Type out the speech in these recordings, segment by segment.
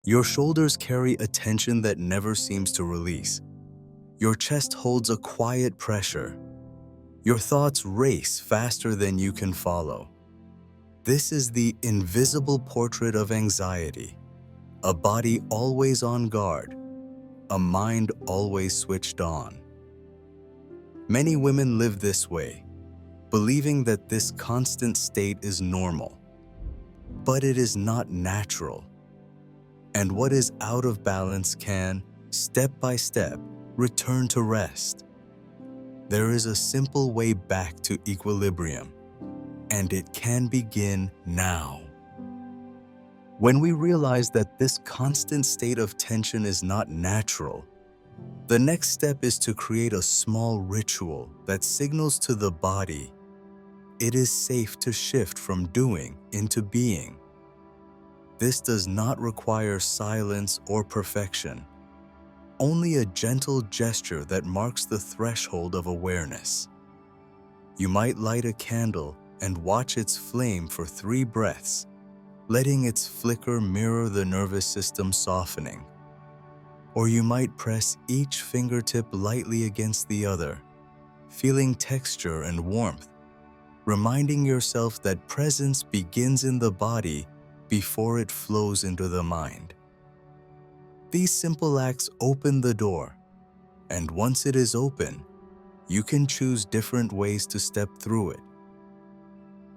Your shoulders carry a tension that never seems to release. Your chest holds a quiet pressure. Your thoughts race faster than you can follow. This is the invisible portrait of anxiety, a body always on guard, a mind always switched on. Many women live this way, believing that this constant state is normal. But it is not natural. And what is out of balance can, step by step, return to rest. There is a simple way back to equilibrium, and it can begin now. When we realize that this constant state of tension is not natural, the next step is to create a small ritual that signals to the body it is safe to shift from doing into being. This does not require silence or perfection, only a gentle gesture that marks the threshold of awareness. You might light a candle and watch its flame for 3 breaths, letting its flicker mirror the nervous system softening. Or you might press each fingertip lightly against the other, feeling texture and warmth, reminding yourself that presence begins in the body before it flows into the mind. These simple acts open the door, and once it is open, you can choose different ways to step through it.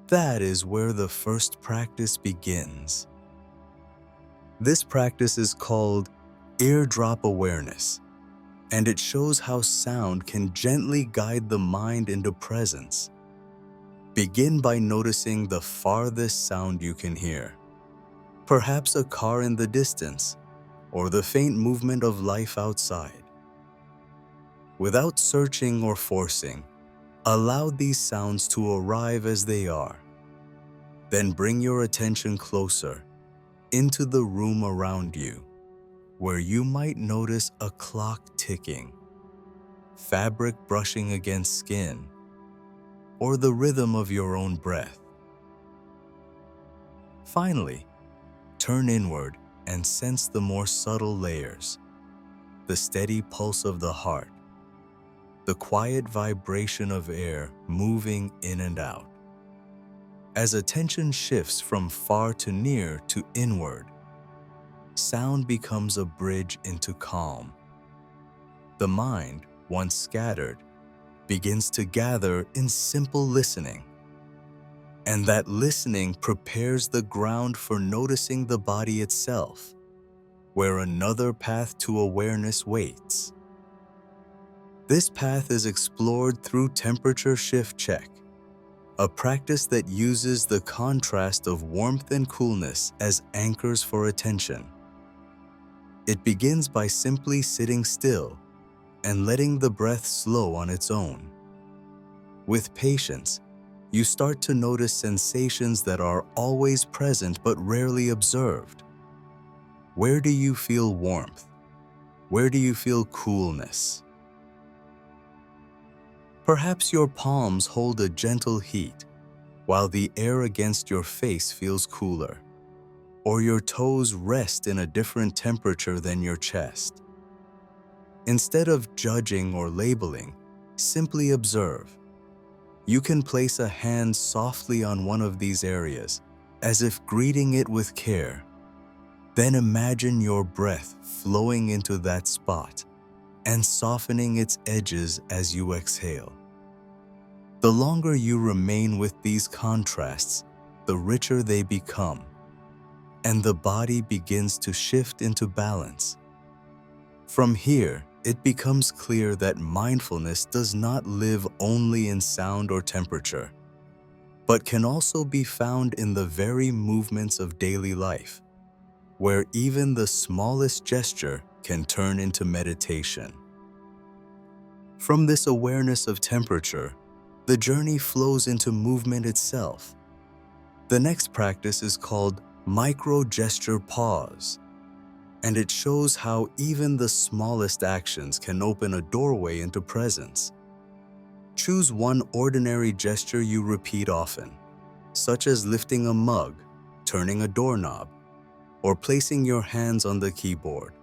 That is where the first practice begins. This practice is called eardrop awareness, and it shows how sound can gently guide the mind into presence. Begin by noticing the farthest sound you can hear. Perhaps a car in the distance, or the faint movement of life outside. Without searching or forcing, allow these sounds to arrive as they are. Then bring your attention closer, into the room around you, where you might notice a clock ticking, fabric brushing against skin, or the rhythm of your own breath. Finally, turn inward and sense the more subtle layers, the steady pulse of the heart, the quiet vibration of air moving in and out. As attention shifts from far to near to inward, sound becomes a bridge into calm. The mind, once scattered, begins to gather in simple listening. And that listening prepares the ground for noticing the body itself, where another path to awareness waits. This path is explored through temperature shift check, a practice that uses the contrast of warmth and coolness as anchors for attention. It begins by simply sitting still and letting the breath slow on its own. With patience, you start to notice sensations that are always present but rarely observed. Where do you feel warmth? Where do you feel coolness? Perhaps your palms hold a gentle heat, while the air against your face feels cooler, or your toes rest in a different temperature than your chest. Instead of judging or labeling, simply observe. You can place a hand softly on one of these areas, as if greeting it with care. Then imagine your breath flowing into that spot and softening its edges as you exhale. The longer you remain with these contrasts, the richer they become, and the body begins to shift into balance. From here, it becomes clear that mindfulness does not live only in sound or temperature, but can also be found in the very movements of daily life, where even the smallest gesture can turn into meditation. From this awareness of temperature, the journey flows into movement itself. The next practice is called micro-gesture pause, and it shows how even the smallest actions can open a doorway into presence. Choose one ordinary gesture you repeat often, such as lifting a mug, turning a doorknob, or placing your hands on the keyboard.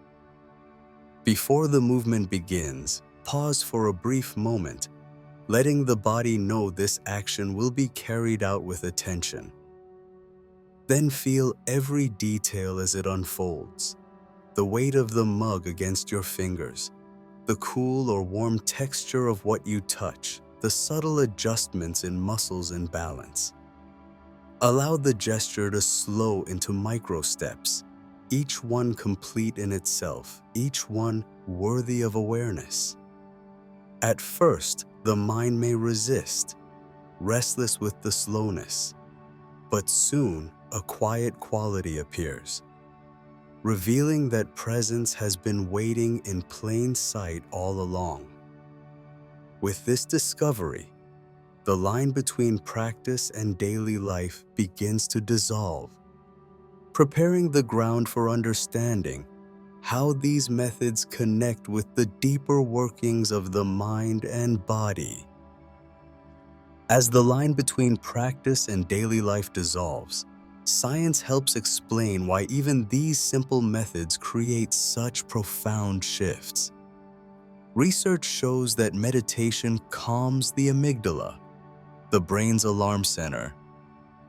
Before the movement begins, pause for a brief moment, letting the body know this action will be carried out with attention. Then feel every detail as it unfolds: the weight of the mug against your fingers, the cool or warm texture of what you touch, the subtle adjustments in muscles and balance. Allow the gesture to slow into micro steps, each one complete in itself, each one worthy of awareness. At first, the mind may resist, restless with the slowness, but soon a quiet quality appears, revealing that presence has been waiting in plain sight all along. With this discovery, the line between practice and daily life begins to dissolve, preparing the ground for understanding how these methods connect with the deeper workings of the mind and body. As the line between practice and daily life dissolves, science helps explain why even these simple methods create such profound shifts. Research shows that meditation calms the amygdala, the brain's alarm center,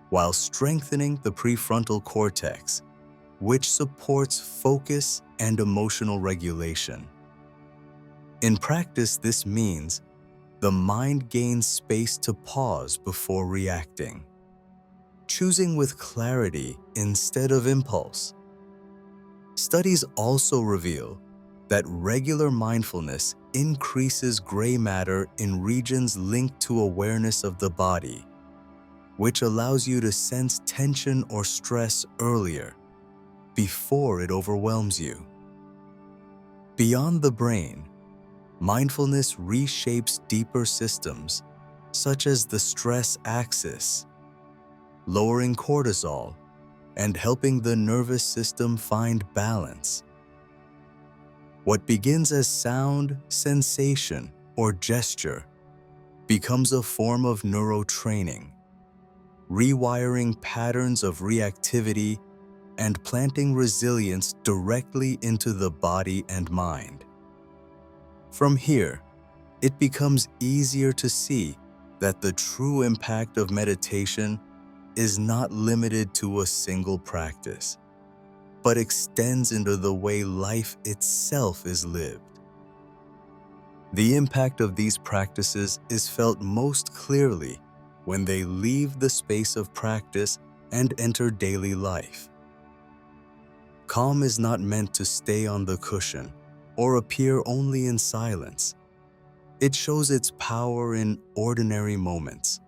while strengthening the prefrontal cortex, which supports focus and emotional regulation. In practice, this means the mind gains space to pause before reacting, choosing with clarity instead of impulse. Studies also reveal that regular mindfulness increases gray matter in regions linked to awareness of the body, which allows you to sense tension or stress earlier, before it overwhelms you. Beyond the brain, mindfulness reshapes deeper systems, such as the stress axis, lowering cortisol and helping the nervous system find balance. What begins as sound, sensation, or gesture becomes a form of neurotraining, rewiring patterns of reactivity and planting resilience directly into the body and mind. From here, it becomes easier to see that the true impact of meditation is not limited to a single practice, but extends into the way life itself is lived. The impact of these practices is felt most clearly when they leave the space of practice and enter daily life. Calm is not meant to stay on the cushion or appear only in silence. It shows its power in ordinary moments.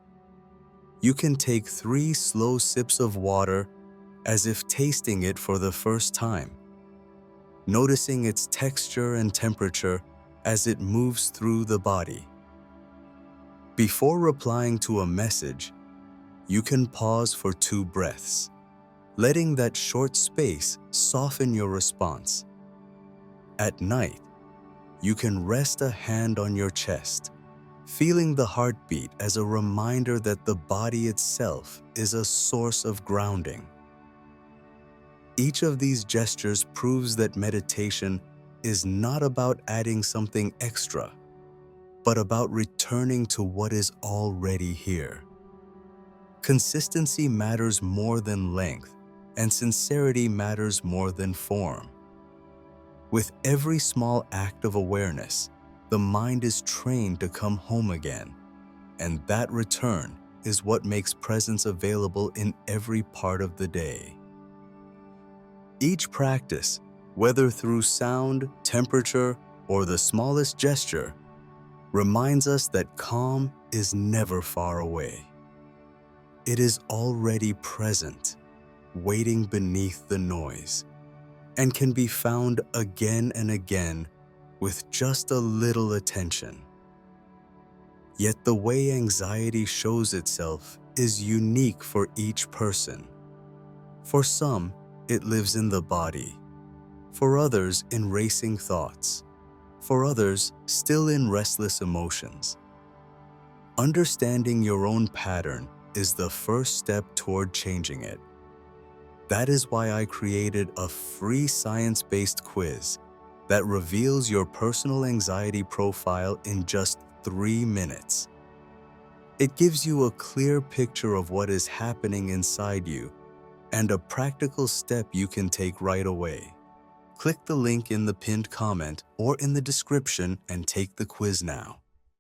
You can take 3 slow sips of water as if tasting it for the first time, noticing its texture and temperature as it moves through the body. Before replying to a message, you can pause for 2 breaths, letting that short space soften your response. At night, you can rest a hand on your chest, feeling the heartbeat as a reminder that the body itself is a source of grounding. Each of these gestures proves that meditation is not about adding something extra, but about returning to what is already here. Consistency matters more than length, and sincerity matters more than form. With every small act of awareness, the mind is trained to come home again, and that return is what makes presence available in every part of the day. Each practice, whether through sound, temperature, or the smallest gesture, reminds us that calm is never far away. It is already present, waiting beneath the noise, and can be found again and again with just a little attention. Yet the way anxiety shows itself is unique for each person. For some, it lives in the body. For others, in racing thoughts. For others, still in restless emotions. Understanding your own pattern is the first step toward changing it. That is why I created a free science-based quiz that reveals your personal anxiety profile in just 3 minutes. It gives you a clear picture of what is happening inside you and a practical step you can take right away. Click the link in the pinned comment or in the description and take the quiz now.